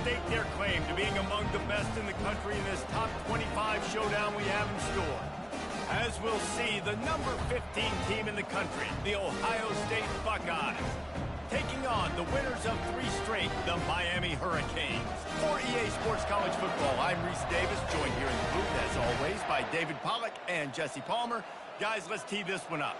stake their claim to being among the best in the country in this top 25 showdown we have in store. As we'll see, the number 15 team in the country, the Ohio State Buckeyes, taking on the winners of 3 straight, the Miami Hurricanes. For EA Sports College Football, I'm Reese Davis, joined here in the booth, as always, by David Pollack and Jesse Palmer. Guys, let's tee this one up.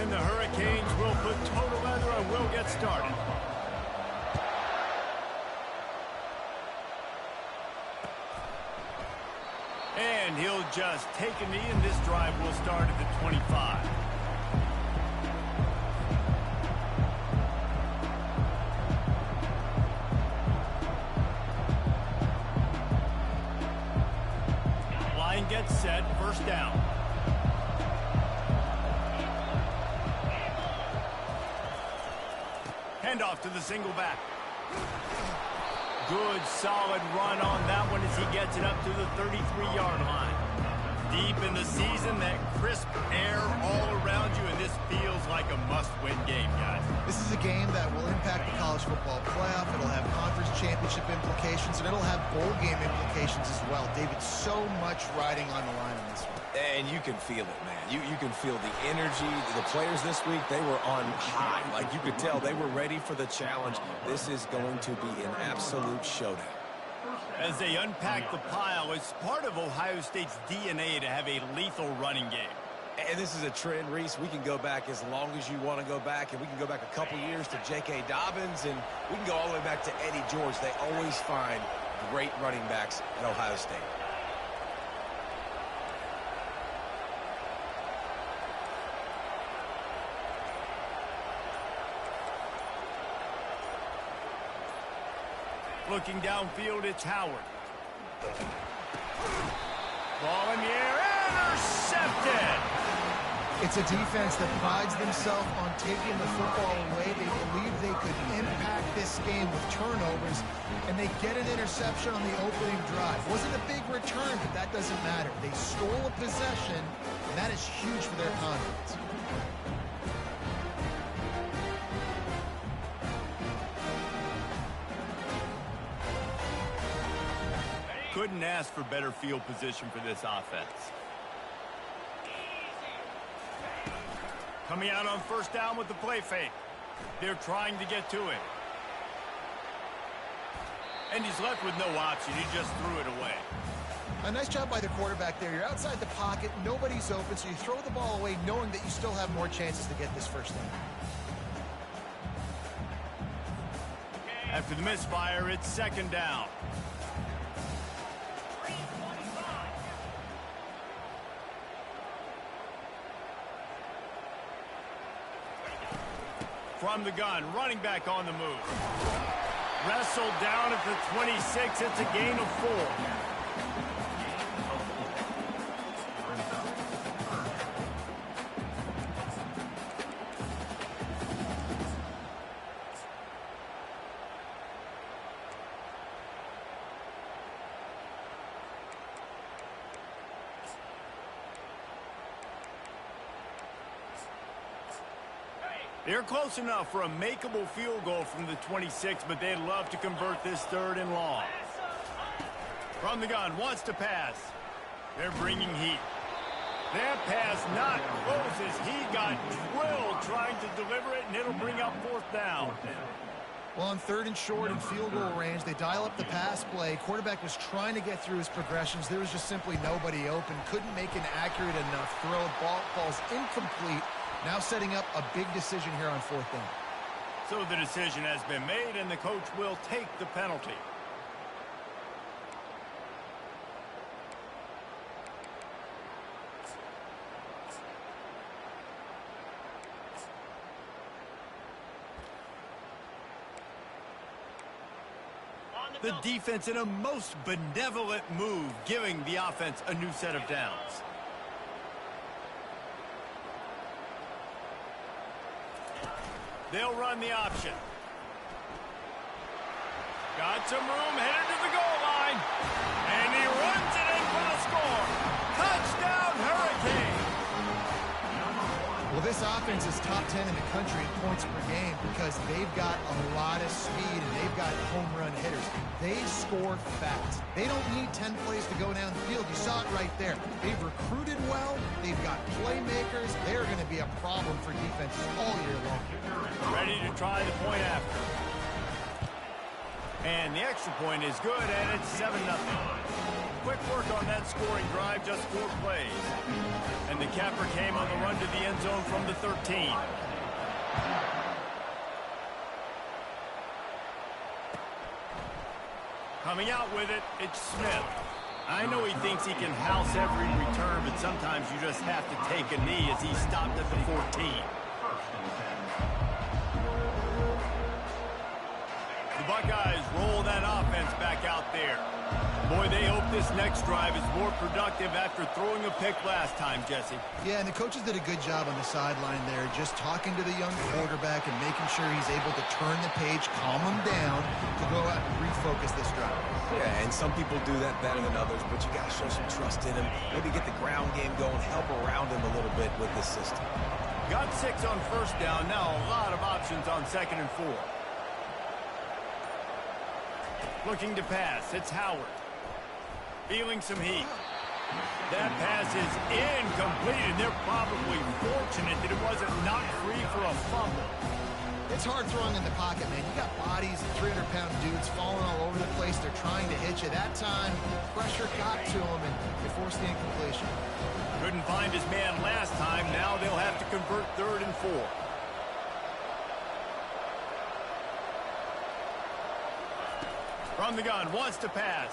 The Hurricanes will put total leather and will get started. And he'll just take a knee, and this drive will start at the 25. Line gets set, first down. Handoff to the single back. Good, solid run on that one as he gets it up to the 33-yard line. Deep in the season, that crisp air all around you, and this feels like a must-win game, guys. This is a game that will impact the college football playoff. It'll have conference championship implications, and it'll have bowl game implications as well. David, so much riding on the line in this one. And you can feel it, man. You can feel the energy. The players this week, they were on high. Like, you could tell they were ready for the challenge. This is going to be an absolute showdown. As they unpack the pile, it's part of Ohio State's DNA to have a lethal running game. And this is a trend, Reese. We can go back as long as you want to go back, and we can go back a couple years to J.K. Dobbins, and we can go all the way back to Eddie George. They always find great running backs at Ohio State. Looking downfield, it's Howard. Ball in the air, intercepted! It's a defense that prides themselves on taking the football away. They believe they could impact this game with turnovers, and they get an interception on the opening drive. Wasn't a big return, but that doesn't matter. They stole a possession, and that is huge for their confidence. Couldn't ask for better field position for this offense. Coming out on first down with the play fake. They're trying to get to it. And he's left with no option. He just threw it away. A nice job by the quarterback there. You're outside the pocket. Nobody's open, so you throw the ball away knowing that you still have more chances to get this first down. After the misfire, it's second down. From the gun, running back on the move. Wrestled down at the 26. It's a gain of 4. They're close enough for a makeable field goal from the 26, but they'd love to convert this third and long. From the gun, wants to pass. They're bringing heat. That pass not close as he got drilled trying to deliver it, and it'll bring up fourth down. Well, on third and short and field goal range, they dial up the pass play. Quarterback was trying to get through his progressions. There was just simply nobody open. Couldn't make an accurate enough throw. Ball falls incomplete. Now setting up a big decision here on fourth down. So the decision has been made, and the coach will take the penalty. The defense in a most benevolent move, giving the offense a new set of downs. They'll run the option. Got some room, headed to the goal line. And he runs it in for the score. Touchdown, Hurricane. Well, this offense is top 10 in the country in points per game because they've got a lot of speed and they've got home run hitters. They score fast. They don't need 10 plays to go down the field. You saw it right there. They've recruited well. They've got playmakers. They're going to be a problem for defenses all year long. Ready to try the point after. And the extra point is good, and it's 7-0. Quick work on that scoring drive, just 4 plays. And the capper came on the run to the end zone from the 13. Coming out with it, it's Smith. I know he thinks he can house every return, but sometimes you just have to take a knee as he stopped at the 14. The Buckeyes roll that offense back out there. Boy, they hope this next drive is more productive after throwing a pick last time, Jesse. Yeah, and the coaches did a good job on the sideline there, just talking to the young quarterback and making sure he's able to turn the page, calm him down to go out and refocus this drive. Yeah, and some people do that better than others, but you got to show some trust in him. Maybe get the ground game going, help around him a little bit with this system. Got 6 on first down. Now a lot of options on 2nd and 4. Looking to pass. It's Howard. Feeling some heat. That pass is incomplete, and they're probably fortunate that it wasn't knocked free for a fumble. It's hard throwing in the pocket, man. You got bodies, 300-pound dudes falling all over the place. They're trying to hit you. That time, pressure got to them, and they forced the incompletion. Couldn't find his man last time. Now they'll have to convert 3rd and 4. From the gun, wants to pass.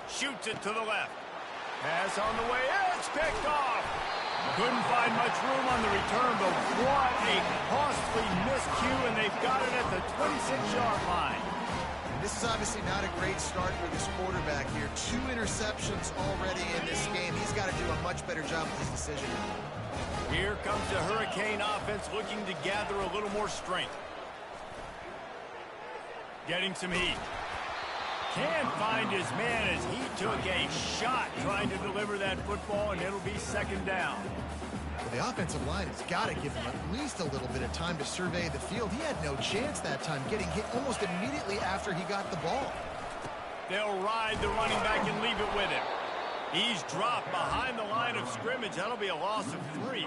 Shoots it to the left. Pass on the way. It's picked off. Couldn't find much room on the return, but what a costly miscue, and they've got it at the 26-yard line. And this is obviously not a great start for this quarterback here. 2 interceptions already in this game. He's got to do a much better job with his decision. Here comes the Hurricane offense looking to gather a little more strength. Getting some heat. Can't find his man as he took a shot trying to deliver that football, and it'll be 2nd down. Well, the offensive line has got to give him at least a little bit of time to survey the field. He had no chance that time, getting hit almost immediately after he got the ball. They'll ride the running back and leave it with him. He's dropped behind the line of scrimmage. That'll be a loss of 3.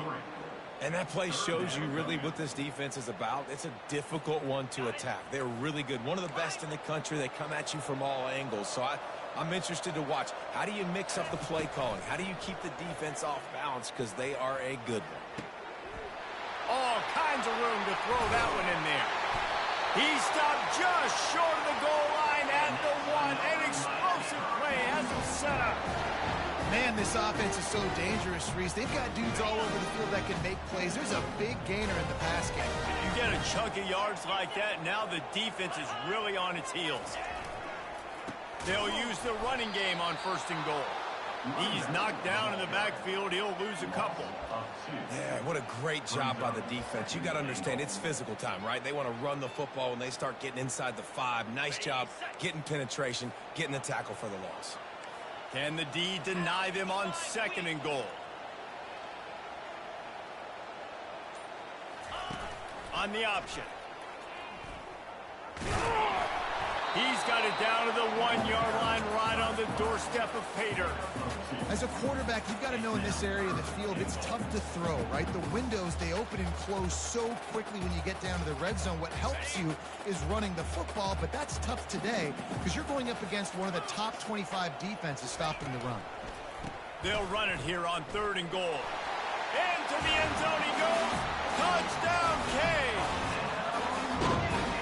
And that play shows you really what this defense is about. It's a difficult one to attack. They're really good. One of the best in the country. They come at you from all angles. So I'm interested to watch. How do you mix up the play calling? How do you keep the defense off balance? Because they are a good one. All kinds of room to throw that one in there. He stopped just short of the goal line at the 1. An explosive play has him set up. Man, this offense is so dangerous, Reese. They've got dudes all over the field that can make plays. There's a big gainer in the pass game. You get a chunk of yards like that, now the defense is really on its heels. They'll use the running game on 1st and goal. He's knocked down in the backfield. He'll lose a couple. Yeah, what a great job by the defense. You got to understand, it's physical time, right? They want to run the football when they start getting inside the 5. Nice job getting penetration, getting the tackle for the loss. Can the D deny them on 2nd and goal? On the option. He's got it down to the 1-yard line, right on the doorstep of Pater. As a quarterback, you've got to know in this area of the field, it's tough to throw, right? The windows, they open and close so quickly when you get down to the red zone. What helps you is running the football, but that's tough today because you're going up against one of the top 25 defenses stopping the run. They'll run it here on 3rd and goal. Into the end zone he goes. Touchdown, K.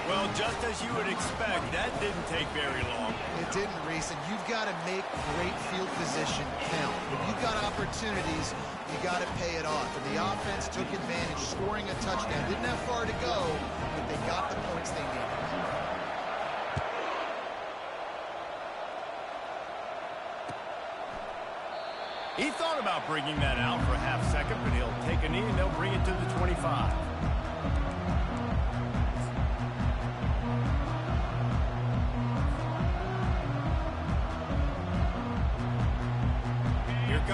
Well, just as you would expect, that didn't take very long. It didn't, Reese, and you've got to make great field position count. When you've got opportunities, you got to pay it off. And the offense took advantage, scoring a touchdown. Didn't have far to go, but they got the points they needed. He thought about bringing that out for a half second, but he'll take a knee and they'll bring it to the 25.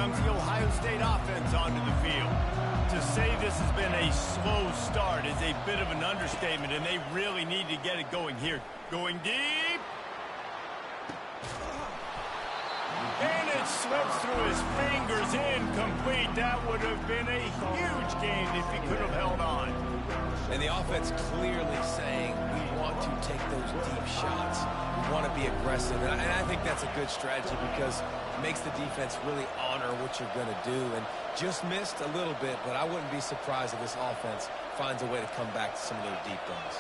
comes the Ohio State offense onto the field. To say this has been a slow start is a bit of an understatement, and they really need to get it going here. Going deep. And it slips through his fingers, incomplete. That would have been a huge gain if he could have held on. And the offense clearly saying, we want to take those deep shots. We want to be aggressive. And I think that's a good strategy because it makes the defense really honor what you're going to do. And just missed a little bit, but I wouldn't be surprised if this offense finds a way to come back to some of those deep ones.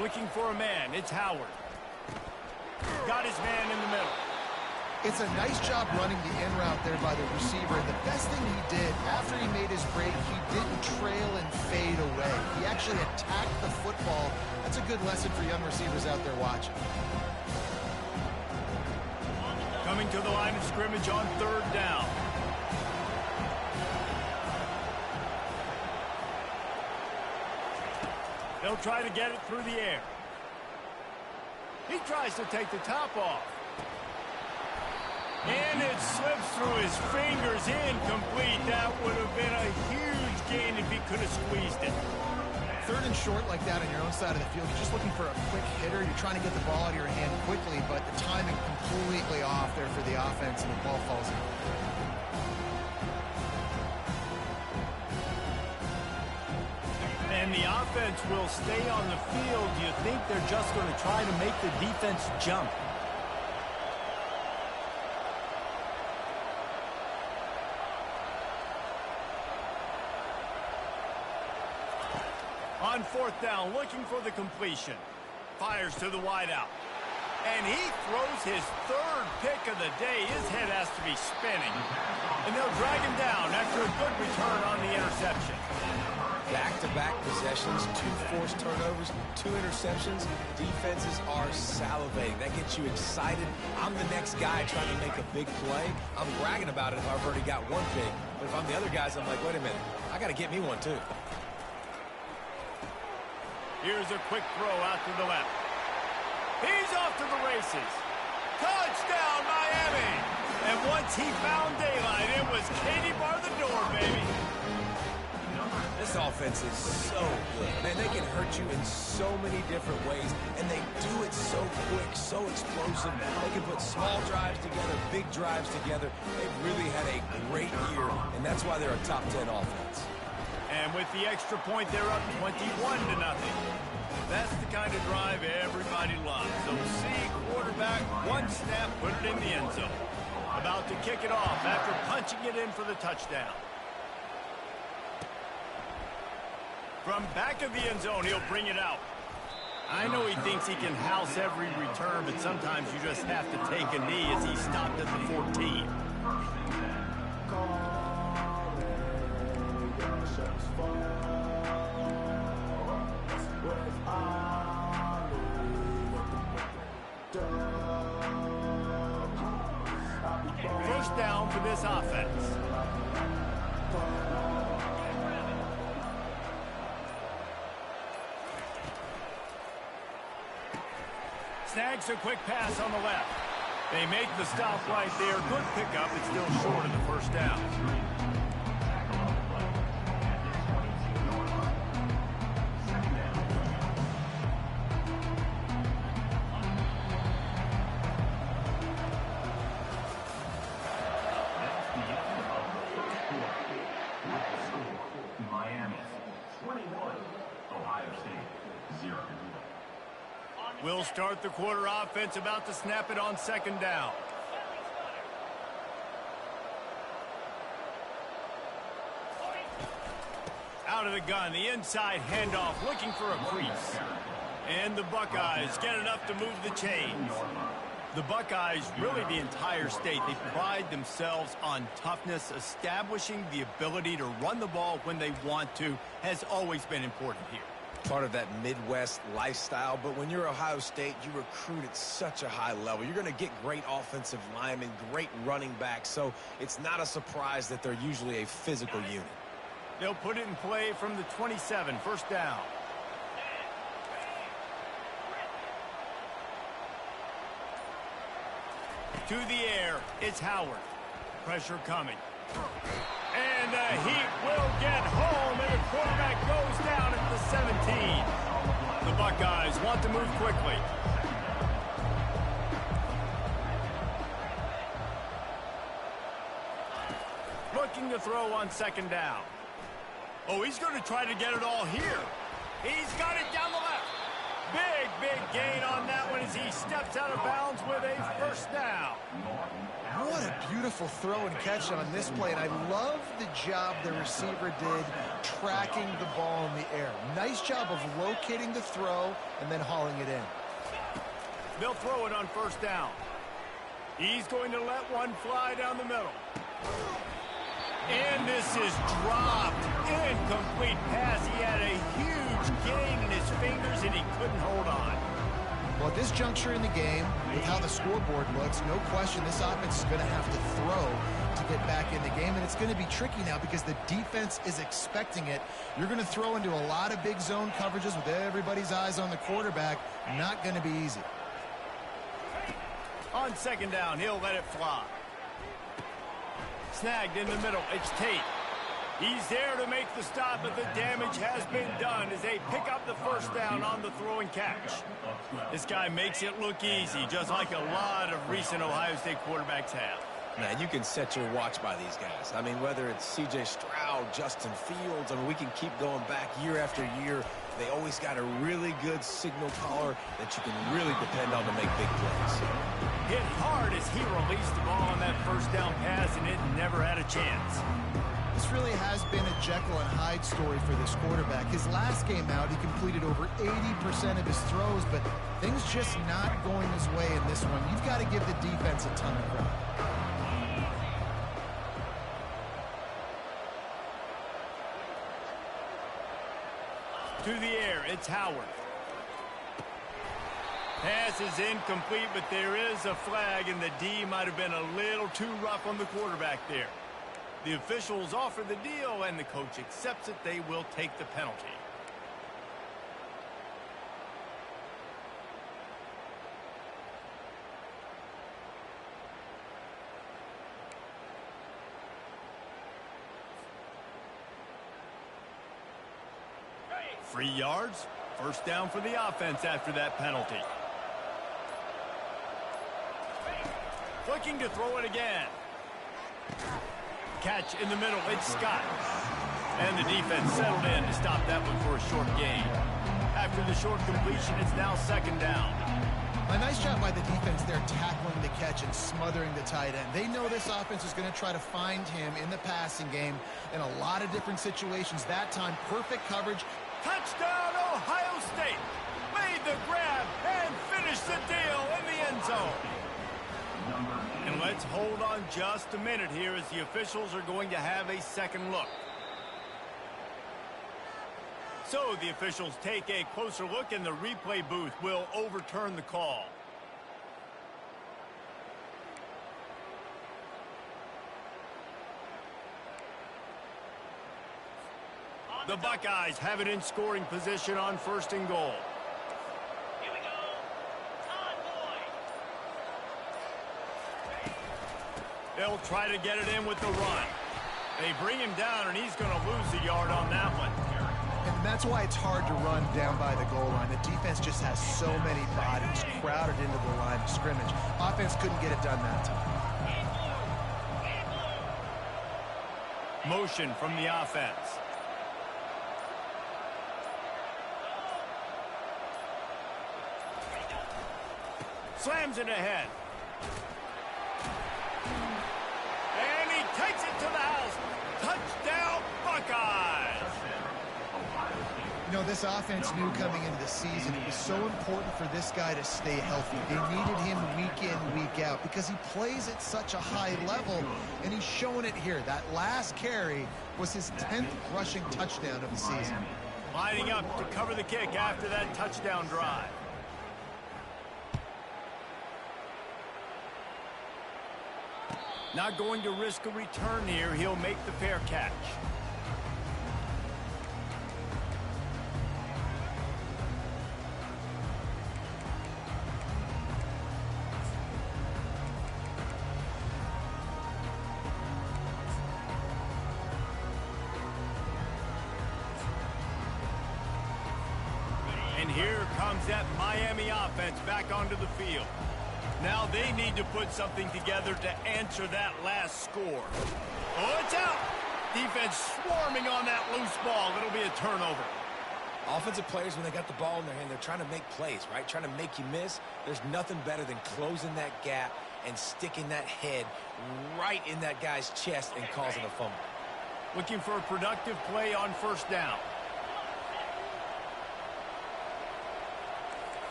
Looking for a man, it's Howard. Got his man in the middle. It's a nice job running the in route there by the receiver. The best thing he did after he made his break, he didn't trail and fade away. He actually attacked the football. That's a good lesson for young receivers out there watching. Coming to the line of scrimmage on 3rd down. They'll try to get it through the air. He tries to take the top off. And it slips through his fingers, incomplete. That would have been a huge gain if he could have squeezed it. 3rd and short like that on your own side of the field, you're just looking for a quick hitter. You're trying to get the ball out of your hand quickly, but the timing completely off there for the offense, and the ball falls in. And the offense will stay on the field. Do you think they're just going to try to make the defense jump? On 4th down, looking for the completion. Fires to the wideout. And he throws his 3rd pick of the day. His head has to be spinning. And they'll drag him down after a good return on the interception. Back-to-back possessions, 2 forced turnovers, 2 interceptions. Defenses are salivating. That gets you excited. I'm the next guy trying to make a big play. I'm bragging about it if I've already got 1 pick. But if I'm the other guys, I'm like, wait a minute. I got to get me one, too. Here's a quick throw out to the left. He's off to the races. Touchdown, Miami! And once he found daylight, it was Katie bar the door, baby. This offense is so good. Man, they can hurt you in so many different ways, and they do it so quick, so explosive. They can put small drives together, big drives together. They've really had a great year, and that's why they're a top 10 offense. And with the extra point, they're up 21-0. That's the kind of drive everybody loves. So see, quarterback, 1 snap, put it in the end zone. About to kick it off after punching it in for the touchdown. From back of the end zone, he'll bring it out. I know he thinks he can house every return, but sometimes you just have to take a knee as he stopped at the 14. First down for this offense. Snags a quick pass on the left. They make the stop right there. Good pickup. It's still short of the first down. We'll start the quarter offense, about to snap it on 2nd down. Out of the gun, the inside handoff, looking for a crease. And the Buckeyes get enough to move the chains. The Buckeyes, really the entire state, they pride themselves on toughness. Establishing the ability to run the ball when they want to has always been important here. Part of that Midwest lifestyle, but when you're Ohio State, you recruit at such a high level. You're going to get great offensive linemen, great running backs, so it's not a surprise that they're usually a physical unit. They'll put it in play from the 27, 1st down. To the air, it's Howard. Pressure coming. And the Heat will get home, and the quarterback goes down at the 17. The Buckeyes want to move quickly. Looking to throw on second down. Oh, he's going to try to get it all here. He's got it down the left. Big gain on that one as he steps out of bounds with a first down. What a beautiful throw and catch on this play, and I love the job the receiver did tracking the ball in the air. Nice job of locating the throw and then hauling it in. They'll throw it on first down. He's going to let one fly down the middle. And this is dropped. Incomplete pass. He had a huge gain in his fingers, and he couldn't hold on. Well, at this juncture in the game, with how the scoreboard looks, no question this offense is going to have to throw to get back in the game, and it's going to be tricky now because the defense is expecting it. You're going to throw into a lot of big zone coverages with everybody's eyes on the quarterback. Not going to be easy. On second down, he'll let it fly. Snagged in the middle, it's Tate. He's there to make the stop, but the damage has been done as they pick up the first down on the throw and catch. This guy makes it look easy, just like a lot of recent Ohio State quarterbacks have. Man, you can set your watch by these guys. I mean, whether it's C.J. Stroud, Justin Fields, I mean, we can keep going back year after year. They always got a really good signal caller that you can really depend on to make big plays. Hit hard as he released the ball on that first down pass, and it never had a chance. This really has been a Jekyll and Hyde story for this quarterback. His last game out, he completed over 80% of his throws, but things just not going his way in this one. You've got to give the defense a ton of credit. To the air, it's Howard. Pass is incomplete, but there is a flag, and the D might have been a little too rough on the quarterback there. The officials offer the deal, and the coach accepts it. They will take the penalty. Free yards. First down for the offense after that penalty. Looking to throw it again. Catch in the middle. It's Scott. And the defense settled in to stop that one for a short gain. After the short completion, it's now second down. A nice job by the defense there tackling the catch and smothering the tight end. They know this offense is going to try to find him in the passing game in a lot of different situations. That time, perfect coverage. Touchdown, Ohio State. Made the grab and finished the deal in the end zone. And let's hold on just a minute here as the officials are going to have a second look. So the officials take a closer look, and the replay booth will overturn the call. The Buckeyes have it in scoring position on first and goal. Here we go. Todd Boyd. They'll try to get it in with the run. They bring him down, and he's going to lose a yard on that one. And that's why it's hard to run down by the goal line. The defense just has so many bodies crowded into the line of scrimmage. Offense couldn't get it done that time. Motion from the offense. Slams it ahead. And he takes it to the house. Touchdown, Buckeyes! You know, this offense knew coming into the season it was so important for this guy to stay healthy. They needed him week in, week out because he plays at such a high level, and he's showing it here. That last carry was his 10th rushing touchdown of the season. Lining up to cover the kick after that touchdown drive. Not going to risk a return here. He'll make the fair catch. that Miami offense back onto the field. Now they need to put something together to answer that last score. Oh, it's out! Defense swarming on that loose ball. It'll be a turnover. Offensive players, when they got the ball in their hand, they're trying to make plays, right? Trying to make you miss. There's nothing better than closing that gap and sticking that head right in that guy's chest and causing a fumble. Looking for a productive play on first down.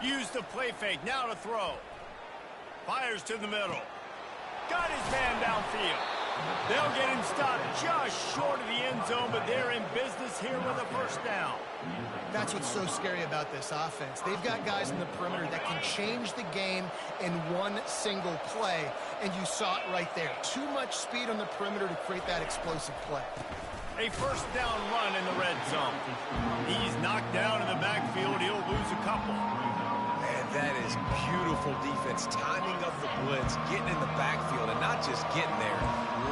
Use the play fake, now to throw. Fires to the middle. Got his man downfield. They'll get him stopped just short of the end zone, but they're in business here with a first down. That's what's so scary about this offense. They've got guys in the perimeter that can change the game in one single play, and you saw it right there. Too much speed on the perimeter to create that explosive play. A first down run in the red zone. He's knocked down in the backfield. He'll lose a couple. Man, that is beautiful defense. Timing of the blitz, getting in the backfield, and not just getting there,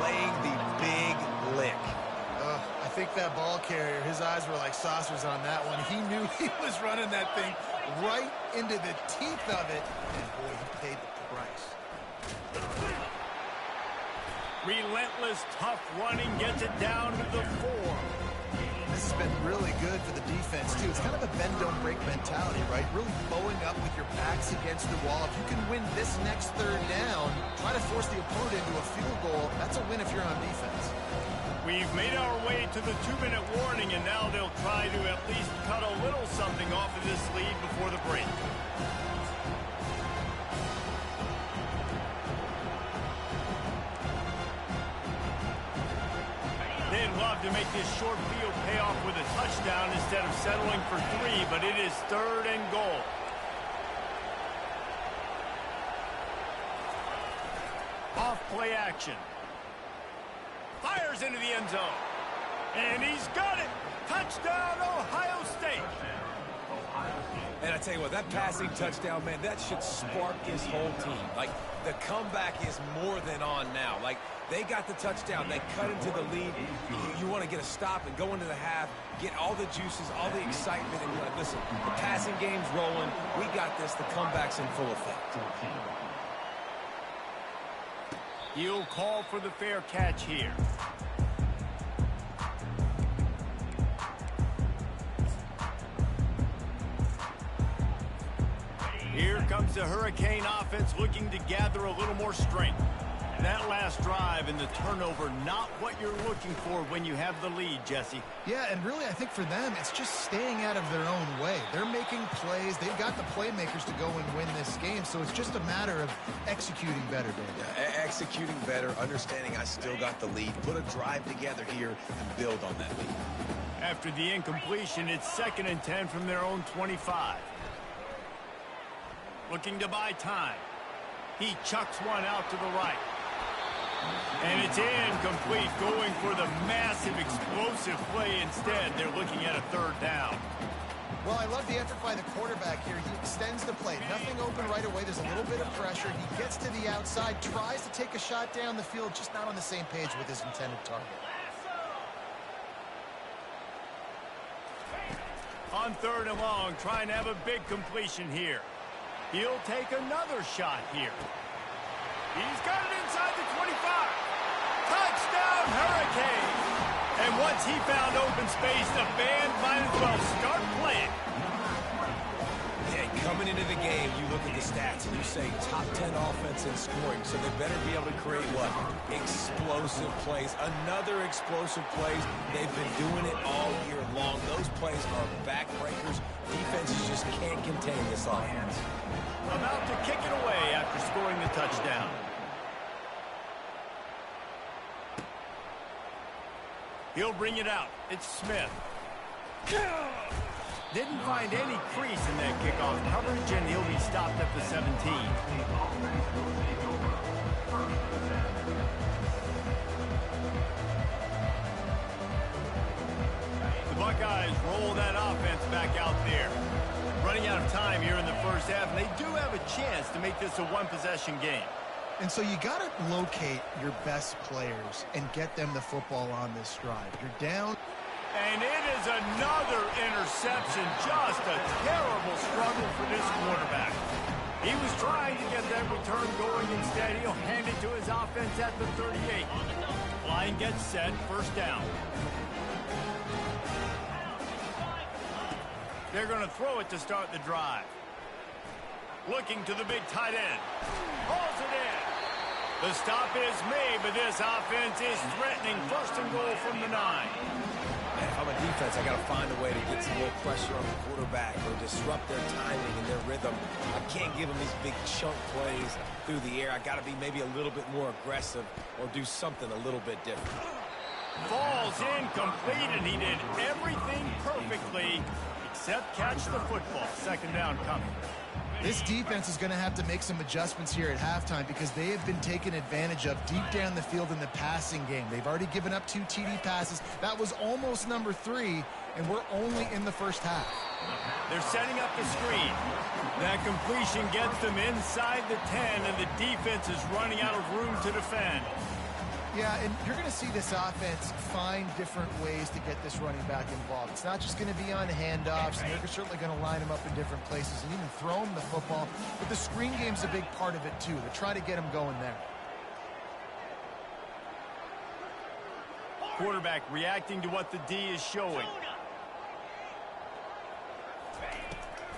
laying the big lick. I think that ball carrier, his eyes were like saucers on that one. He knew he was running that thing right into the teeth of it, and boy, he paid the price. Relentless, tough running gets it down to the 4. This has been really good for the defense, too. It's kind of a bend-don't-break mentality, right? Really bowing up with your backs against the wall. If you can win this next third down, try to force the opponent into a field goal. That's a win if you're on defense. We've made our way to the 2-minute warning, and now they'll try to at least cut a little something off of this lead before the break. They'd love to make this short field pay off with a touchdown instead of settling for 3, but it is 3rd and goal. Off play action. Fires into the end zone. And he's got it. Touchdown, Ohio State. And I tell you what, that passing touchdown, man, that should spark this whole team. Like, the comeback is more than on now. Like, they got the touchdown. They cut into the lead. You want to get a stop and go into the half, get all the juices, all the excitement, and be like, listen, the passing game's rolling. We got this. The comeback's in full effect. He'll call for the fair catch here. Here comes the Hurricane offense looking to gather a little more strength. That last drive and the turnover, not what you're looking for when you have the lead, Jesse. Yeah, and really, I think for them, it's just staying out of their own way. They're making plays. They've got the playmakers to go and win this game, so it's just a matter of executing better, Dave. Yeah, executing better, understanding I still got the lead. Put a drive together here and build on that lead. After the incompletion, it's 2nd and 10 from their own 25. Looking to buy time. He chucks one out to the right. And it's incomplete, going for the massive explosive play instead. They're looking at a 3rd down. Well, I love the effort by the quarterback here. He extends the play. Nothing open right away. There's a little bit of pressure. He gets to the outside, tries to take a shot down the field, just not on the same page with his intended target. On 3rd and long, trying to have a big completion here. He'll take another shot here. He's got it inside the 25. Touchdown, Hurricane. And once he found open space, the band might as well start playing. Yeah, coming into the game, you look at the stats and you say top 10 offense in scoring, so they better be able to create what? Explosive plays. Another explosive plays. They've been doing it all year long. Those plays are backbreakers. Defenses just can't contain this offense. About to kick it away after scoring the touchdown. He'll bring it out. It's Smith. Didn't find any crease in that kickoff coverage, and he'll be stopped at the 17. The Buckeyes roll that offense back out there. Running out of time here in the first half, and they do have a chance to make this a one-possession game. And so you got to locate your best players and get them the football on this drive. You're down. And it is another interception. Just a terrible struggle for this quarterback. He was trying to get that return going. Instead, he'll hand it to his offense at the 38. Line gets set, first down. They're going to throw it to start the drive. Looking to the big tight end. Hauls it in. The stop is made, but this offense is threatening. First and goal from the 9. Man, if I'm a defense, I got to find a way to get some more pressure on the quarterback or disrupt their timing and their rhythm. I can't give them these big chunk plays through the air. I got to be maybe a little bit more aggressive or do something a little bit different. Falls incomplete, and he did everything perfectly except catch the football. Second down coming. This defense is going to have to make some adjustments here at halftime because they have been taken advantage of deep down the field in the passing game. They've already given up 2 TD passes. That was almost number 3, and we're only in the first half. They're setting up the screen. That completion gets them inside the 10, and the defense is running out of room to defend. Yeah, and you're going to see this offense find different ways to get this running back involved. It's not just going to be on handoffs, and they're certainly going to line him up in different places and even throw him the football. But the screen game's a big part of it, too. They're trying to get him going there. Quarterback reacting to what the D is showing.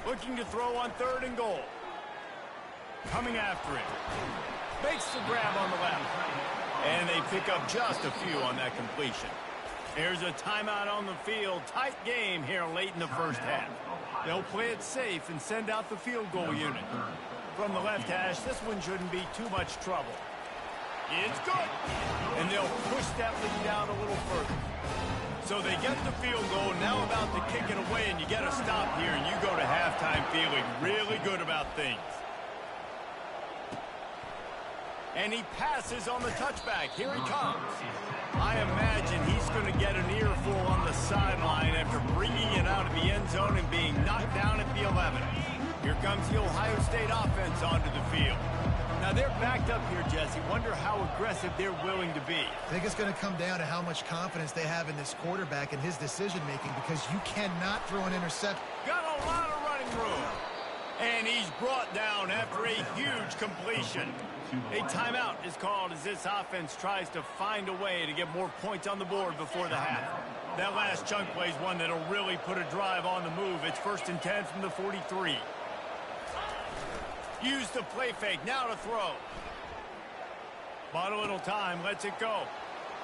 Looking to throw on 3rd and goal. Coming after it. Makes the grab on the left. And they pick up just a few on that completion. Here's a timeout on the field. Tight game here late in the first half. They'll play it safe and send out the field goal unit. From the left hash, this one shouldn't be too much trouble. It's good. And they'll push that lead out a little further. So they get the field goal, now about to kick it away, and you get a stop here, and you go to halftime feeling really good about things. And he passes on the touchback. Here he comes. I imagine he's going to get an earful on the sideline after bringing it out of the end zone and being knocked down at the 11. Here comes the Ohio State offense onto the field. Now they're backed up here, Jesse. Wonder how aggressive they're willing to be. I think it's going to come down to how much confidence they have in this quarterback and his decision-making, because you cannot throw an interception. Got a lot of running room. And he's brought down after a huge completion. A timeout is called as this offense tries to find a way to get more points on the board before the half. That last chunk play is one that'll really put a drive on the move. It's 1st and 10 from the 43. Use the play fake, now to throw. Bought a little time, lets it go.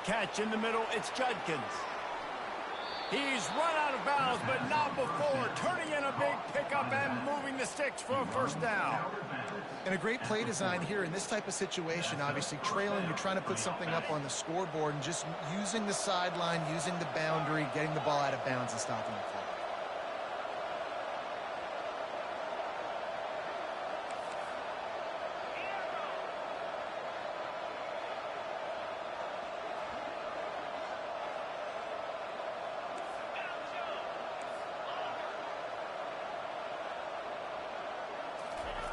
Catch in the middle, it's Judkins. He's run out of bounds, but not before. Turning in a big pickup and moving the sticks for a first down. And a great play design here in this type of situation. Obviously, trailing, you're trying to put something up on the scoreboard, and just using the sideline, using the boundary, getting the ball out of bounds and stopping the clock.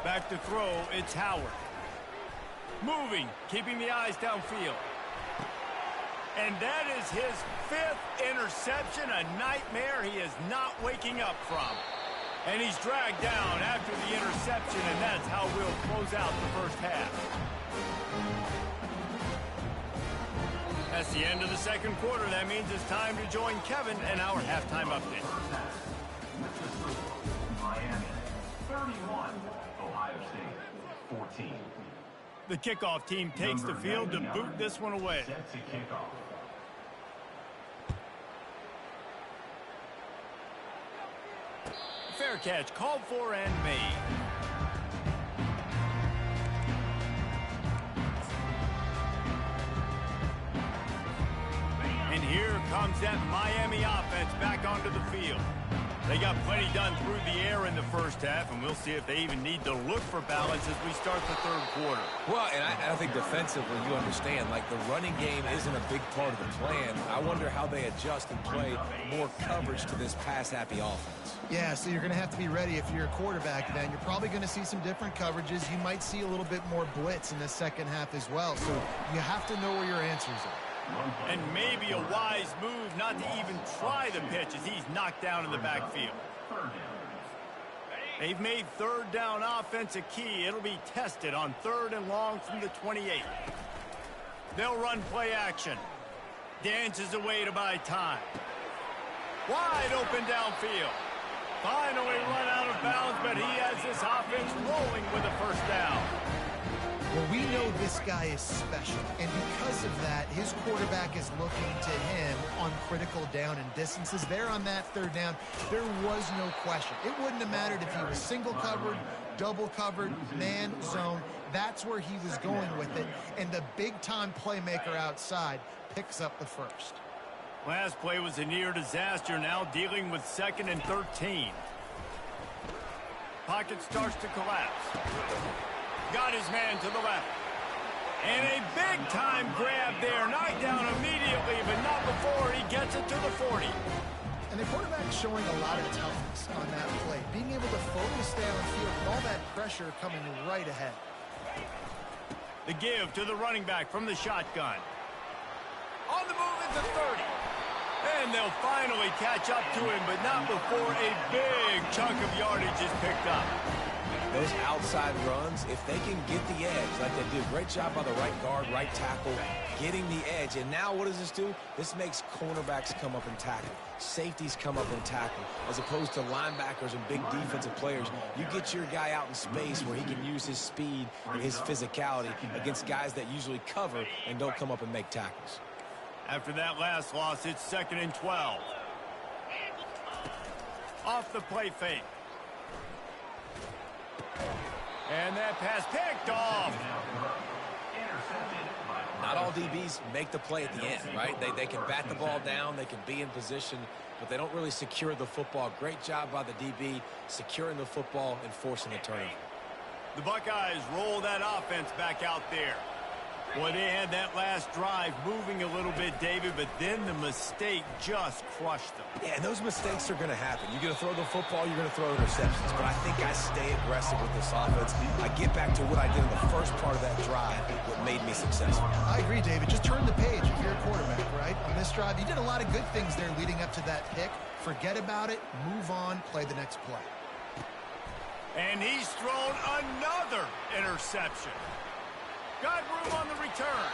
Back to throw, it's Howard. Moving, keeping the eyes downfield. And that is his 5th interception, a nightmare he is not waking up from. And he's dragged down after the interception, and that's how we'll close out the first half. That's the end of the second quarter. That means it's time to join Kevin and our halftime update. Miami, 31. Ohio State, 14. The kickoff team takes the field to boot this one away. Set to kickoff. Fair catch, called for and made. And here comes that Miami offense back onto the field. They got plenty done through the air in the first half, and we'll see if they even need to look for balance as we start the third quarter. Well, and I think defensively, you understand, like the running game isn't a big part of the plan. I wonder how they adjust and play more coverage to this pass-happy offense. Yeah, so you're going to have to be ready if you're a quarterback then. You're probably going to see some different coverages. You might see a little bit more blitz in the second half as well. So you have to know where your answers are. And maybe a wise move not to even try the pitch as he's knocked down in the backfield. They've made third down offense a key. It'll be tested on 3rd and long from the 28. They'll run play action. Dances away to buy time. Wide open downfield. Finally run out of bounds, but he has this offense rolling with a first down. Well, we know this guy is special, and because of that, his quarterback is looking to him on critical down and distances. There on that 3rd down, there was no question. It wouldn't have mattered if he was single covered, double covered, man, zone. That's where he was going with it, and the big-time playmaker outside picks up the first. Last play was a near disaster, now dealing with 2nd and 13. Pocket starts to collapse. Got his man to the left. And a big-time grab there. Knocked down immediately, but not before he gets it to the 40. And the quarterback's showing a lot of toughness on that play. Being able to focus downfield with all that pressure coming right ahead. The give to the running back from the shotgun. On the move at the 30. And they'll finally catch up to him, but not before a big chunk of yardage is picked up. Those outside runs, if they can get the edge, like they did, great job by the right guard, right tackle, getting the edge. And now what does this do? This makes cornerbacks come up and tackle. Safeties come up and tackle. As opposed to linebackers and big defensive players, you get your guy out in space where he can use his speed and his physicality against guys that usually cover and don't come up and make tackles. After that last loss, it's 2nd and 12. Off the play fake. And that pass picked off. Not all DBs make the play at the end, right? They can bat the ball down, they can be in position, but they don't really secure the football. Great job by the DB securing the football and forcing the turnover. The Buckeyes roll that offense back out there. Boy, they had that last drive moving a little bit, David, but then the mistake just crushed them. Yeah, and those mistakes are going to happen. You're going to throw the football, you're going to throw interceptions, but I think I stay aggressive with this offense. I get back to what I did in the first part of that drive, what made me successful. I agree, David. Just turn the page if you're a quarterback, right? On this drive, you did a lot of good things there leading up to that pick. Forget about it, move on, play the next play. And he's thrown another interception. Got room on the return.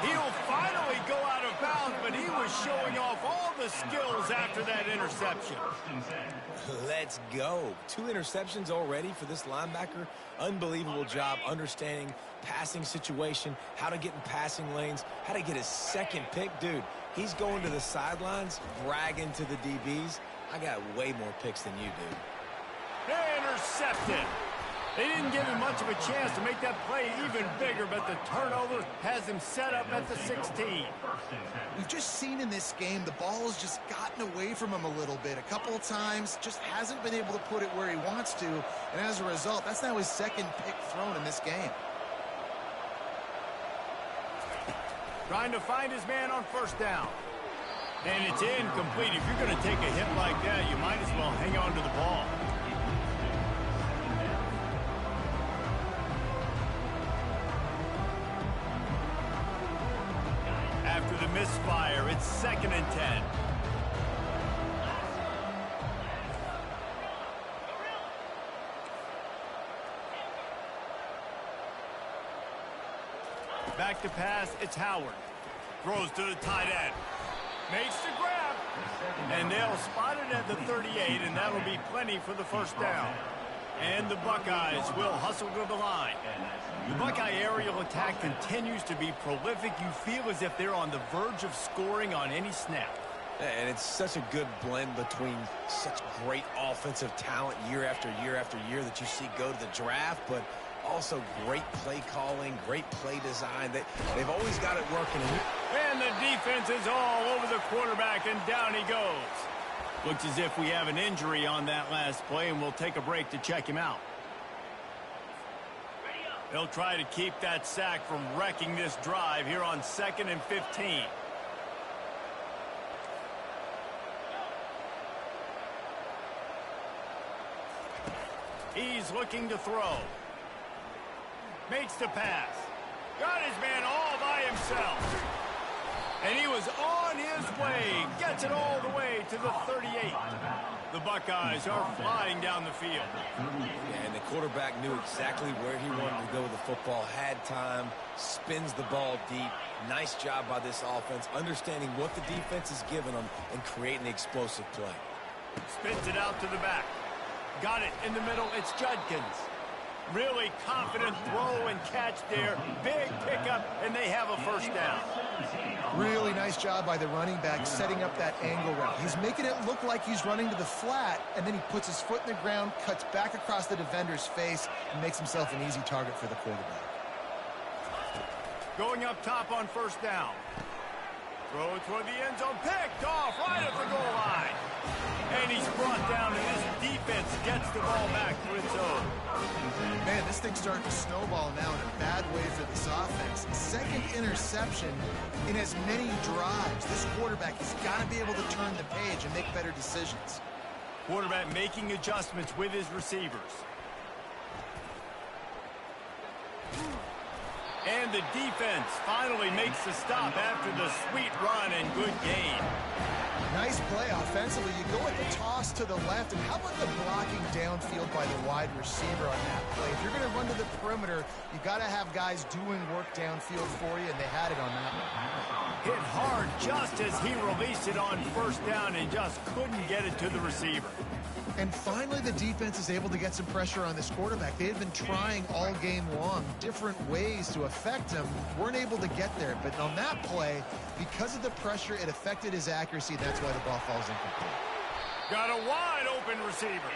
He'll finally go out of bounds, but he was showing off all the skills after that interception. Let's go. 2 interceptions already for this linebacker. Unbelievable job understanding passing situation, how to get in passing lanes, how to get his 2nd pick. Dude, he's going to the sidelines, bragging to the DBs. I got way more picks than you do. Intercepted. They didn't give him much of a chance to make that play even bigger, but the turnover has him set up at the 16. We've just seen in this game the ball has just gotten away from him a little bit. A couple of times, just hasn't been able to put it where he wants to, and as a result, that's now his 2nd pick thrown in this game. Trying to find his man on 1st down. And it's incomplete. If you're going to take a hit like that, you might as well hang on to the ball. After the misfire, it's 2nd and 10. Back to pass, it's Howard. Throws to the tight end. Makes the grab. And they'll spot it at the 38, and that'll be plenty for the 1st down. And the Buckeyes will hustle to the line. The Buckeye aerial attack continues to be prolific. You feel as if they're on the verge of scoring on any snap. And it's such a good blend between such great offensive talent year after year after year that you see go to the draft, but also great play calling, great play design. They've always got it working. And the defense is all over the quarterback, and down he goes. Looks as if we have an injury on that last play, and we'll take a break to check him out. They'll try to keep that sack from wrecking this drive here on 2nd and 15. He's looking to throw. Makes the pass. Got his man all by himself. And he was on his way. Gets it all the way to the 38. The Buckeyes are flying down the field. Yeah, and the quarterback knew exactly where he wanted to go with the football. Had time. Spins the ball deep. Nice job by this offense, understanding what the defense is giving them and creating the explosive play. Spins it out to the back. Got it in the middle. It's Judkins. Really confident throw and catch there. Big pickup, and they have a first down. Really nice job by the running back setting up that angle route. He's making it look like he's running to the flat, and then he puts his foot in the ground, cuts back across the defender's face, and makes himself an easy target for the quarterback. Going up top on first down. Throw toward the end zone. Picked off right at the goal line. And he's brought down, and his defense gets the ball back for its own. Man, this thing's starting to snowball now in a bad way for this offense. Second interception in as many drives. This quarterback has got to be able to turn the page and make better decisions. Quarterback making adjustments with his receivers. And the defense finally makes the stop after the sweet run and good gain. Nice play offensively. You go with the toss to the left, and how about the blocking downfield by the wide receiver on that play? If you're going to run to the perimeter, you got to have guys doing work downfield for you, and they had it on that one. Hit hard just as he released it on first down and just couldn't get it to the receiver. And finally, the defense is able to get some pressure on this quarterback. They had been trying all game long different ways to affect him. Weren't able to get there. But on that play, because of the pressure, it affected his accuracy. That's why the ball falls incomplete. Got a wide open receiver.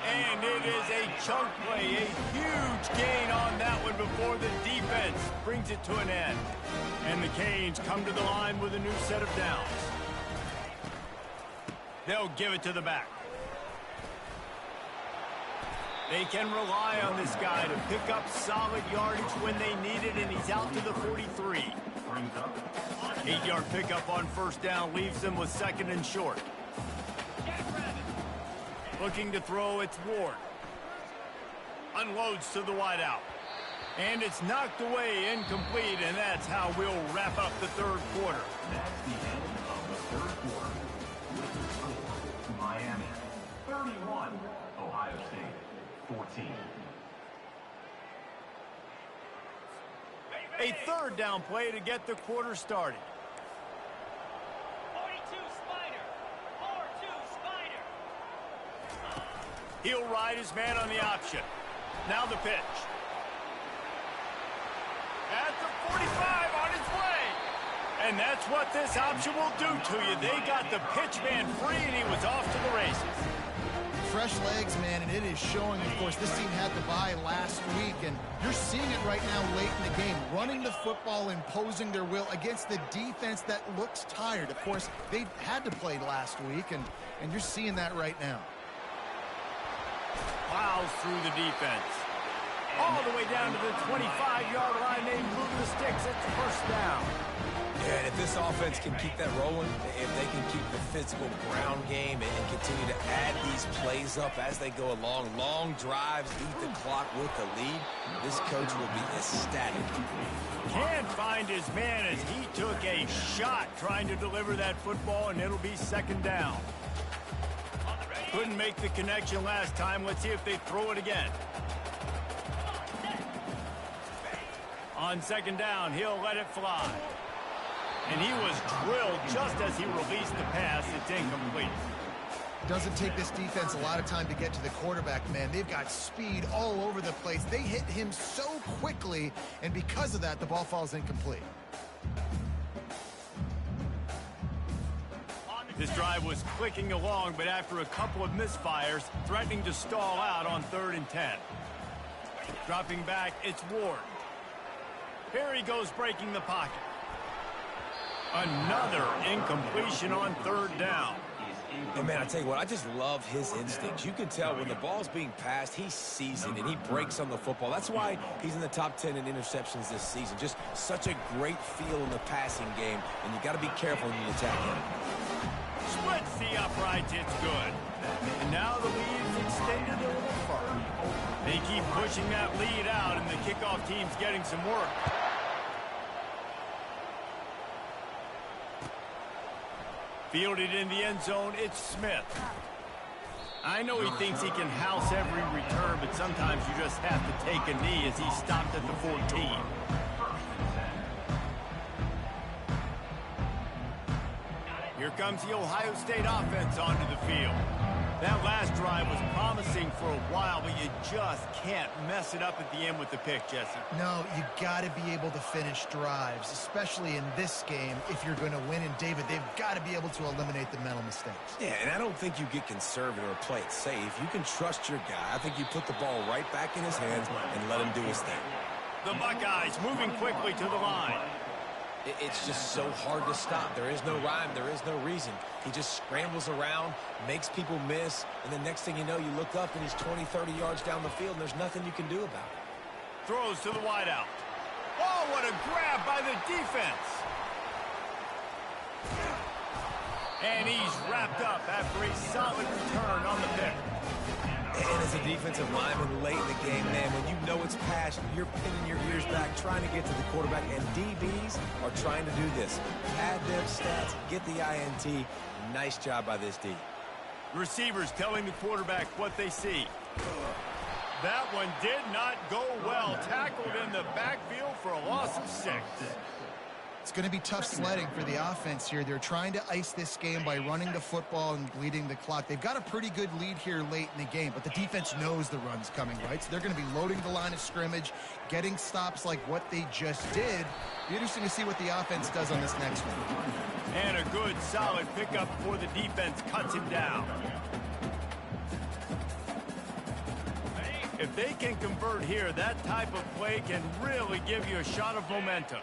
And it is a chunk play. A huge gain on that one before the defense brings it to an end. And the Canes come to the line with a new set of downs. They'll give it to the back. They can rely on this guy to pick up solid yardage when they need it, and he's out to the 43. 8-yard pickup on first down leaves them with 2nd and short. Looking to throw, it's Ward. Unloads to the wideout. And it's knocked away, incomplete, and that's how we'll wrap up the third quarter. That's the end of the third quarter. With the score, Miami 31, Ohio State 14. A third down play to get the quarter started. 42 Spider. 4-2 Spider. He'll ride his man on the option. Now the pitch. At the 45 on his way. And that's what this option will do to you. They got the pitch man free, and he was off to the races. Fresh legs, man, and it is showing. Of course, this team had the bye last week, and you're seeing it right now late in the game. Running the football, imposing their will against the defense that looks tired. Of course, they had to play last week, and you're seeing that right now. Plows through the defense. All the way down to the 25-yard line. They move the sticks. It's first down. Yeah, and if this offense can keep that rolling, if they can keep the physical ground game and continue to add these plays up as they go along, long drives, eat the clock with the lead, this coach will be ecstatic. Can't find his man as he took a shot trying to deliver that football, and it'll be 2nd down. Couldn't make the connection last time. Let's see if they throw it again. On 2nd down, he'll let it fly. And he was drilled just as he released the pass. It's incomplete. Doesn't take this defense a lot of time to get to the quarterback, man. They've got speed all over the place. They hit him so quickly, and because of that, the ball falls incomplete. This drive was clicking along, but after a couple of misfires, threatening to stall out on 3rd and 10. Dropping back, it's Ward. Here he goes, breaking the pocket. Another incompletion on 3rd down. And, man, I tell you what, I just love his instincts. You can tell when the ball's being passed, he sees it, and he breaks on the football. That's why he's in the top 10 in interceptions this season. Just such a great feel in the passing game, and you got to be careful when you attack him. Splits the uprights, it's good. And now the lead's extended a little further. They keep pushing that lead out, and the kickoff team's getting some work. Fielded in the end zone, it's Smith. I know he thinks he can house every return, but sometimes you just have to take a knee as he stopped at the 14. Here comes the Ohio State offense onto the field. That last drive was promising for a while, but you just can't mess it up at the end with the pick, Jesse. No, you got to be able to finish drives, especially in this game. If you're going to win, and David, they've got to be able to eliminate the mental mistakes. Yeah, and I don't think you get conservative or play it safe. You can trust your guy. I think you put the ball right back in his hands and let him do his thing. The Buckeyes moving quickly to the line. It's just so hard to stop. There is no rhyme. There is no reason. He just scrambles around, makes people miss, and the next thing you know, you look up and he's 20, 30 yards down the field, and there's nothing you can do about it. Throws to the wideout. Oh, what a grab by the defense. And he's wrapped up after a solid return on the pick. And as a defensive lineman late in the game, man, when you know it's passed, you're pinning your ears back, trying to get to the quarterback, and DBs are trying to do this. Add them stats, get the INT. Nice job by this D. Receivers telling the quarterback what they see. That one did not go well. Tackled in the backfield for a loss of 6. It's going to be tough sledding for the offense here. They're trying to ice this game by running the football and bleeding the clock. They've got a pretty good lead here late in the game, but the defense knows the run's coming, right? So they're going to be loading the line of scrimmage, getting stops like what they just did. Be interesting to see what the offense does on this next one. And a good, solid pickup before the defense cuts him down. If they can convert here, that type of play can really give you a shot of momentum.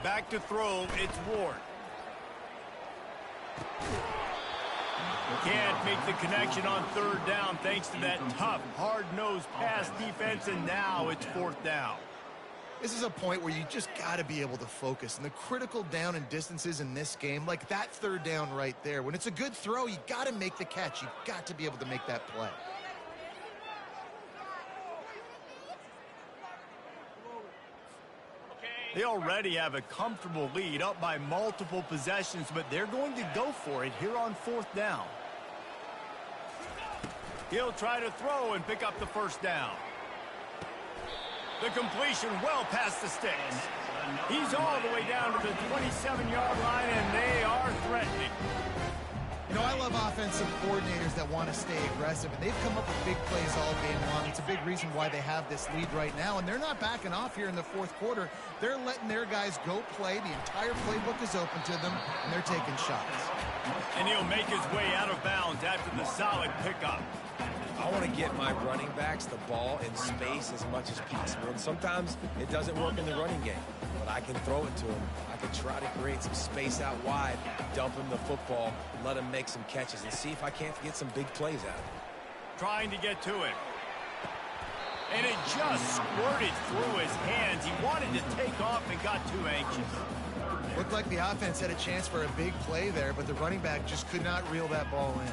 Back to throw, it's Ward. Can't make the connection on third down thanks to that tough, hard-nosed pass defense, and now it's 4th down. This is a point where you just got to be able to focus. And the critical down and distances in this game, like that 3rd down right there, when it's a good throw, you got to make the catch. You got to be able to make that play. They already have a comfortable lead, up by multiple possessions, but they're going to go for it here on 4th down. He'll try to throw and pick up the 1st down. The completion well past the sticks. He's all the way down to the 27-yard line, and they are threatening. You know, I love offensive coordinators that want to stay aggressive, and they've come up with big plays all game long. It's a big reason why they have this lead right now, and they're not backing off here in the 4th quarter. They're letting their guys go play. The entire playbook is open to them, and they're taking shots. And he'll make his way out of bounds after the solid pickup. I want to get my running backs the ball in space as much as possible. And sometimes it doesn't work in the running game, but I can throw it to him. I can try to create some space out wide, dump him the football, let him make some catches, and see if I can't get some big plays out of it. Trying to get to it. And it just squirted through his hands. He wanted to take off and got too anxious. Looked like the offense had a chance for a big play there, but the running back just could not reel that ball in.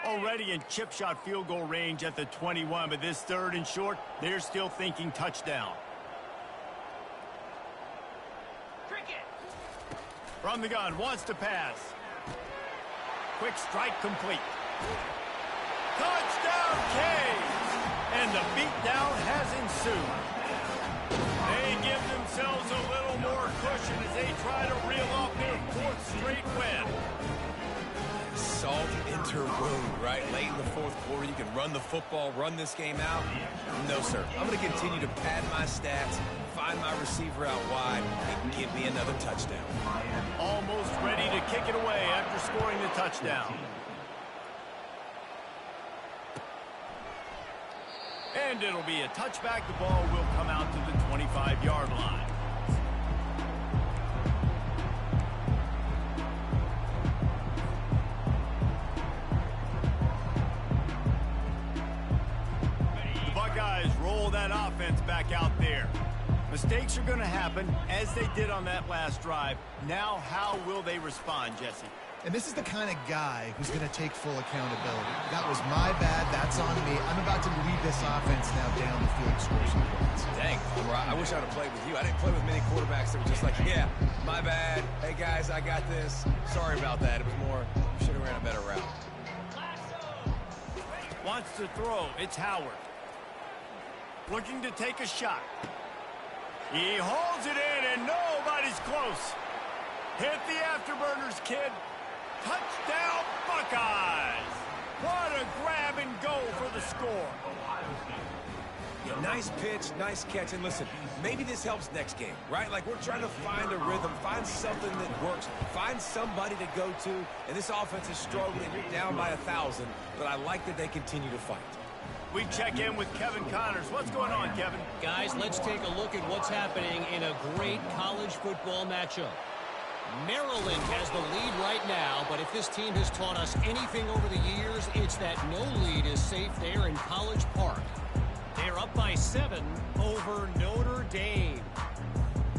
Already in chip shot field goal range at the 21, but this 3rd and short, they're still thinking touchdown. Cricket. From the gun, wants to pass. Quick strike complete. Touchdown, Caves! And the beatdown has ensued. They give themselves a little more cushion as they try to reel off their 4th straight win. Salt into wound, right? Late in the 4th quarter, you can run the football, run this game out. No, sir. I'm going to continue to pad my stats, find my receiver out wide, and give me another touchdown. Almost ready to kick it away after scoring the touchdown. And it'll be a touchback. The ball will come out to the 25-yard line. The Buckeyes roll that offense back out there. Mistakes are going to happen, as they did on that last drive. Now, how will they respond, Jesse? And this is the kind of guy who's going to take full accountability. That was my bad. That's on me. I'm about to lead this offense now down the field and score some points. Dang, I wish I'd have played with you. I didn't play with many quarterbacks that were just like, yeah, my bad. Hey, guys, I got this. Sorry about that. It was more, should have ran a better route. Wants to throw. It's Howard. Looking to take a shot. He holds it in, and nobody's close. Hit the afterburners, kid. Touchdown, Buckeyes! What a grab and go for the score. Yeah, nice pitch, nice catch. And listen, maybe this helps next game, right? Like, we're trying to find a rhythm, find something that works, find somebody to go to. And this offense is struggling. You're down by 1,000, but I like that they continue to fight. We check in with Kevin Connors. What's going on, Kevin? Guys, let's take a look at what's happening in a great college football matchup. Maryland has the lead right now, but if this team has taught us anything over the years, it's that no lead is safe there in College Park. They're up by 7 over Notre Dame.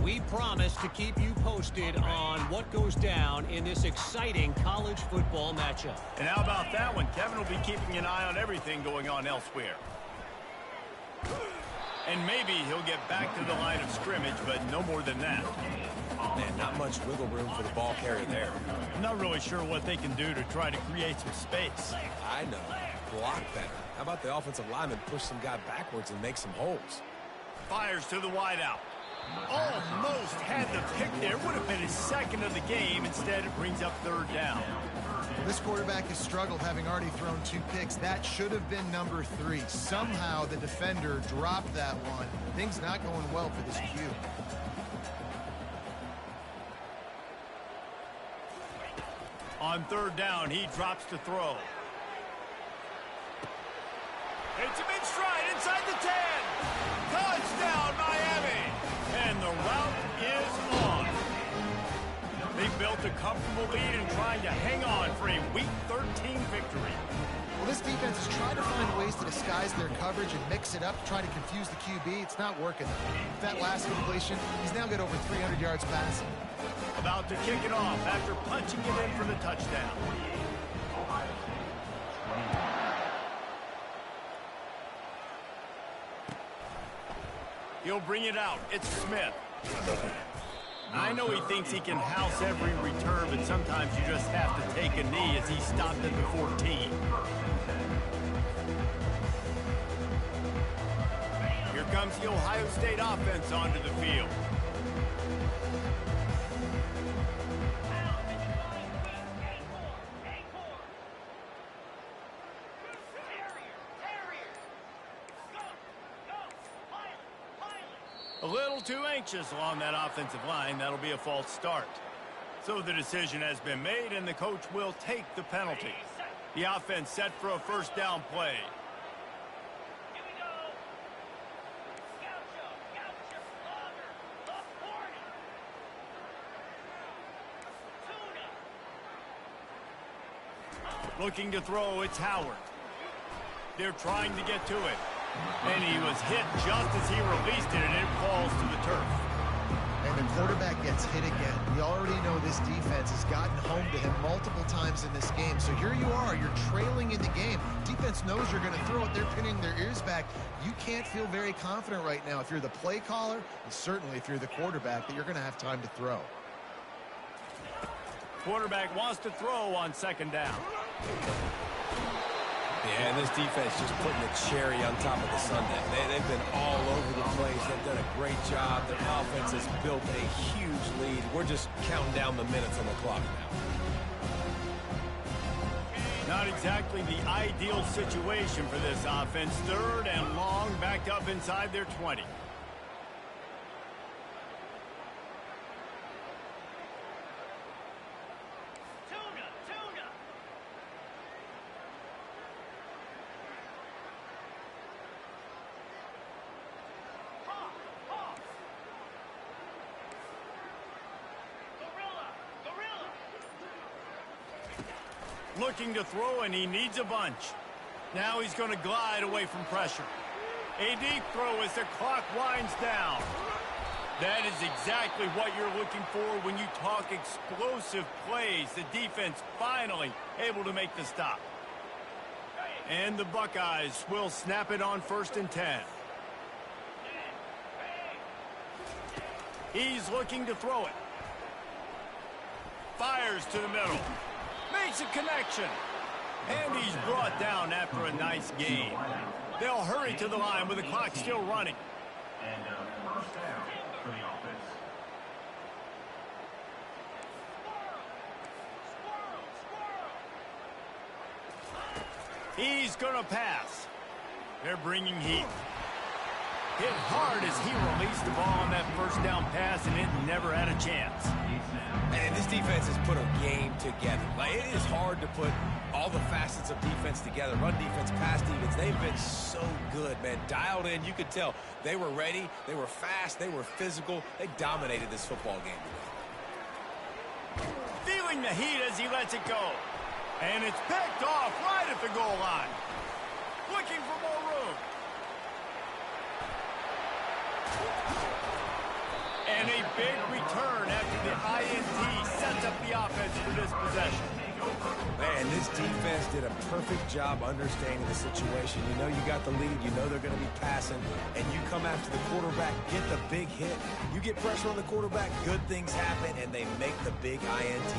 We promise to keep you posted on what goes down in this exciting college football matchup. And how about that one? Kevin will be keeping an eye on everything going on elsewhere. And maybe he'll get back to the line of scrimmage, but no more than that. Man, not much wiggle room for the ball carrier there. I'm not really sure what they can do to try to create some space. I know. Block better. How about the offensive lineman push some guy backwards and make some holes? Fires to the wideout. Almost had the pick there. Would have been his second of the game. Instead, it brings up 3rd down. This quarterback has struggled, having already thrown 2 picks. That should have been number 3. Somehow the defender dropped that one. Things not going well for this Q. On 3rd down, he drops to throw. Hits him in stride inside the 10. Touchdown, Miami. And the route is on. They built a comfortable lead and trying to hang on for a Week 13 victory. Well, this defense is trying to find ways to disguise their coverage and mix it up, try to confuse the QB. It's not working. With that last completion, he's now got over 300 yards passing. About to kick it off after punching it in for the touchdown. He'll bring it out. It's Smith. I know he thinks he can house every return, but sometimes you just have to take a knee as he stopped at the 14. Here comes the Ohio State offense onto the field. A little too anxious along that offensive line. That'll be a false start. So the decision has been made, and the coach will take the penalty. The offense set for a 1st down play. Here we go. Gotcha. Logger. Up 40. Tuna. Looking to throw, it's Howard. They're trying to get to it. And he was hit just as he released it, and it falls to the turf. And the quarterback gets hit again. We already know this defense has gotten home to him multiple times in this game. So here you are, you're trailing in the game. Defense knows you're going to throw it. They're pinning their ears back. You can't feel very confident right now if you're the play caller, and certainly if you're the quarterback, that you're going to have time to throw. Quarterback wants to throw on 2nd down. Yeah, and this defense just putting the cherry on top of the sundae. They've been all over the place. They've done a great job. Their offense has built a huge lead. We're just counting down the minutes on the clock now. Not exactly the ideal situation for this offense. 3rd and long, backed up inside their 20. looking to throw, and he needs a bunch. Now he's going to glide away from pressure. A deep throw as the clock winds down. That is exactly what you're looking for when you talk explosive plays. The defense finally able to make the stop. And the Buckeyes will snap it on 1st and 10. He's looking to throw it. Fires to the middle. Makes a connection. And he's brought down after a nice gain. They'll hurry to the line with the clock still running. And first down for the offense. He's going to pass. They're bringing heat. Hit hard as he released the ball on that first down pass, and it never had a chance. And this defense has put a game together. Like, it is hard to put all the facets of defense together. Run defense, pass defense. They've been so good, man. Dialed in. You could tell they were ready. They were fast. They were physical. They dominated this football game today. Feeling the heat as he lets it go. And it's picked off right at the goal line. Looking for more room. And a big return after the INT sets up the offense for this possession. Man, this defense did a perfect job understanding the situation. You know you got the lead. You know they're going to be passing. And you come after the quarterback, get the big hit. You get pressure on the quarterback, good things happen, and they make the big INT.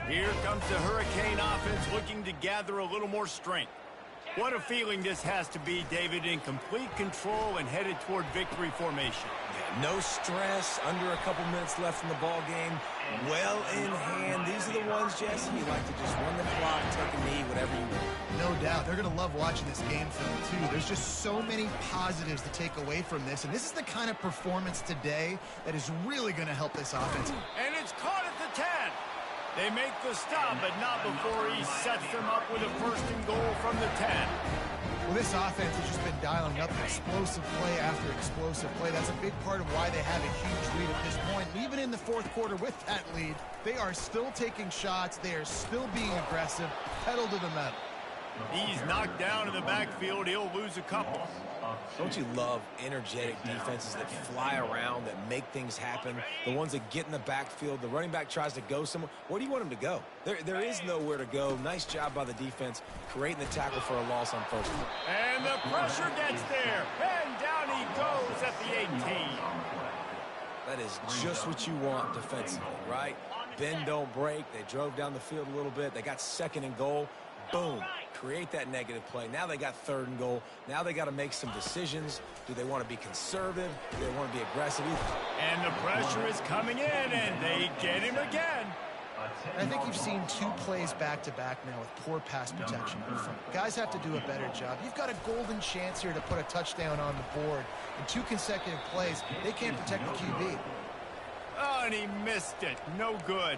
Here comes the Hurricane offense looking to gather a little more strength. What a feeling this has to be, David, in complete control and headed toward victory formation. Yeah, no stress, under a couple minutes left in the ball game. Well in hand. These are the ones, Jesse, you like to just run the clock, take a knee, whatever you want. No doubt. They're going to love watching this game film, too. There's just so many positives to take away from this, and this is the kind of performance today that is really going to help this offense. And it's caught at the 10. They make the stop, but not before he sets them up with a 1st and goal from the 10. Well, this offense has just been dialing up explosive play after explosive play. That's a big part of why they have a huge lead at this point. And even in the 4th quarter with that lead, they are still taking shots. They are still being aggressive, pedal to the metal. He's knocked down in the backfield. He'll lose a couple. Don't you love energetic defenses that fly around, that make things happen? The ones that get in the backfield. The running back tries to go somewhere. Where do you want him to go? There is nowhere to go. Nice job by the defense, creating the tackle for a loss on 1st. And the pressure gets there. And down he goes at the 18. That is just what you want defensively, right? Bend, don't break. They drove down the field a little bit. They got 2nd and goal. Boom. Create that negative play. Now they got 3rd and goal. Now they got to make some decisions. Do they want to be conservative? Do they want to be aggressive? And the pressure is coming in, and they get him again. I think you've seen 2 plays back-to-back now with poor pass protection. Guys have to do a better job. You've got a golden chance here to put a touchdown on the board. In 2 consecutive plays, they can't protect the QB. Oh, and he missed it. No good.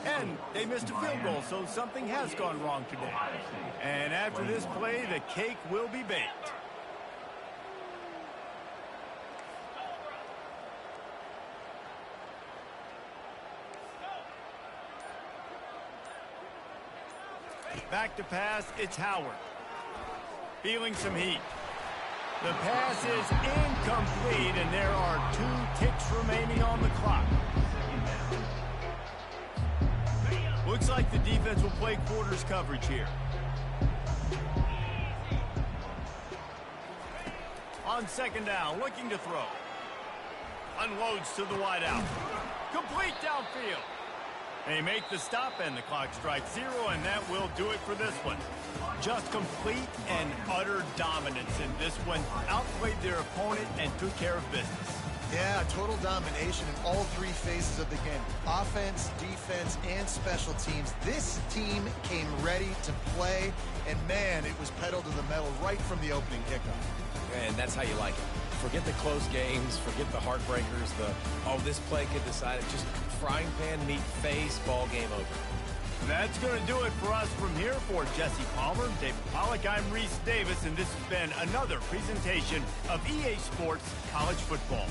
And they missed a field goal, so something has gone wrong today. And after this play, the cake will be baked. Back to pass, it's Howard. Feeling some heat. The pass is incomplete, and there are 2 ticks remaining on the clock. Looks like the defense will play quarters coverage here. On 2nd down, looking to throw. Unloads to the wideout. Complete downfield. They make the stop, and the clock strikes 0, and that will do it for this one. Just complete and utter dominance in this one. Outplayed their opponent and took care of business. Yeah, total domination in all 3 phases of the game. Offense, defense, and special teams. This team came ready to play, and man, it was pedal to the metal right from the opening kickoff. And that's how you like it. Forget the close games, forget the heartbreakers, this play could decide it. Just frying pan, meat face, ball game over. That's going to do it for us from here. For Jesse Palmer, David Pollack, I'm Reese Davis, and this has been another presentation of EA Sports College Football.